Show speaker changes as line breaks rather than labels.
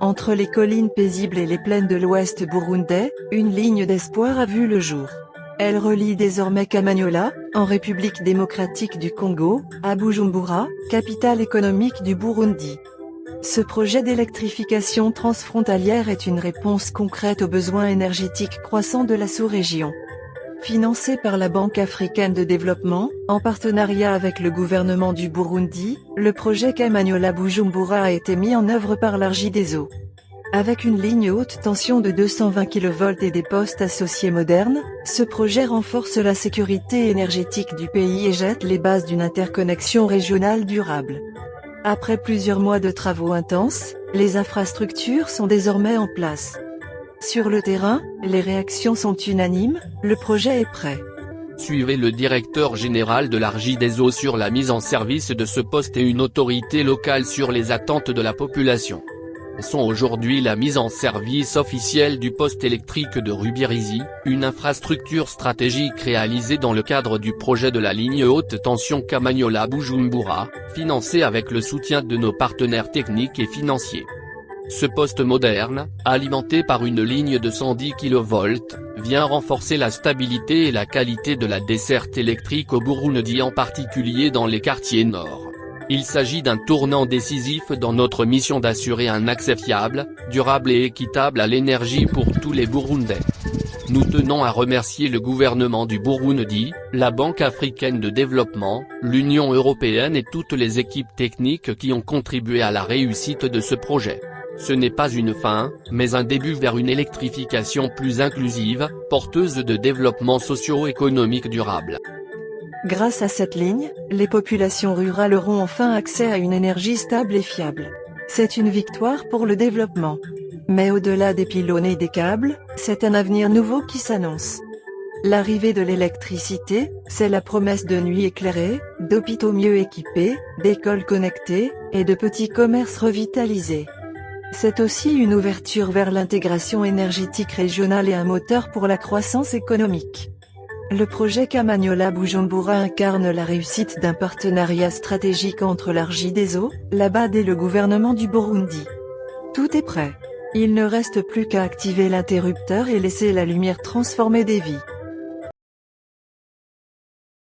Entre les collines paisibles et les plaines de l'ouest burundais, une ligne d'espoir a vu le jour. Elle relie désormais Kamanyola, en République démocratique du Congo, à Bujumbura, capitale économique du Burundi. Ce projet d'électrification transfrontalière est une réponse concrète aux besoins énergétiques croissants de la sous-région. Financé par la Banque africaine de développement, en partenariat avec le gouvernement du Burundi, le projet Kamanyola-Bujumbura a été mis en œuvre par l'Argideso. Avec une ligne haute tension de 220 kV et des postes associés modernes, ce projet renforce la sécurité énergétique du pays et jette les bases d'une interconnexion régionale durable. Après plusieurs mois de travaux intenses, les infrastructures sont désormais en place. Sur le terrain, les réactions sont unanimes, le projet est prêt.
Suivez le directeur général de l'Argideso sur la mise en service de ce poste et une autorité locale sur les attentes de la population. Sont aujourd'hui la mise en service officielle du poste électrique de Rubirizi, une infrastructure stratégique réalisée dans le cadre du projet de la ligne haute tension Kamanyola-Bujumbura, financé avec le soutien de nos partenaires techniques et financiers. Ce poste moderne, alimenté par une ligne de 110 kV, vient renforcer la stabilité et la qualité de la desserte électrique au Burundi, en particulier dans les quartiers nord. Il s'agit d'un tournant décisif dans notre mission d'assurer un accès fiable, durable et équitable à l'énergie pour tous les Burundais. Nous tenons à remercier le gouvernement du Burundi, la Banque africaine de développement, l'Union européenne et toutes les équipes techniques qui ont contribué à la réussite de ce projet. Ce n'est pas une fin, mais un début vers une électrification plus inclusive, porteuse de développement socio-économique durable.
Grâce à cette ligne, les populations rurales auront enfin accès à une énergie stable et fiable. C'est une victoire pour le développement. Mais au-delà des pylônes et des câbles, c'est un avenir nouveau qui s'annonce. L'arrivée de l'électricité, c'est la promesse de nuits éclairées, d'hôpitaux mieux équipés, d'écoles connectées, et de petits commerces revitalisés. C'est aussi une ouverture vers l'intégration énergétique régionale et un moteur pour la croissance économique. Le projet Kamanyola-Bujumbura incarne la réussite d'un partenariat stratégique entre l'Argideso, la BAD et le gouvernement du Burundi. Tout est prêt. Il ne reste plus qu'à activer l'interrupteur et laisser la lumière transformer des vies.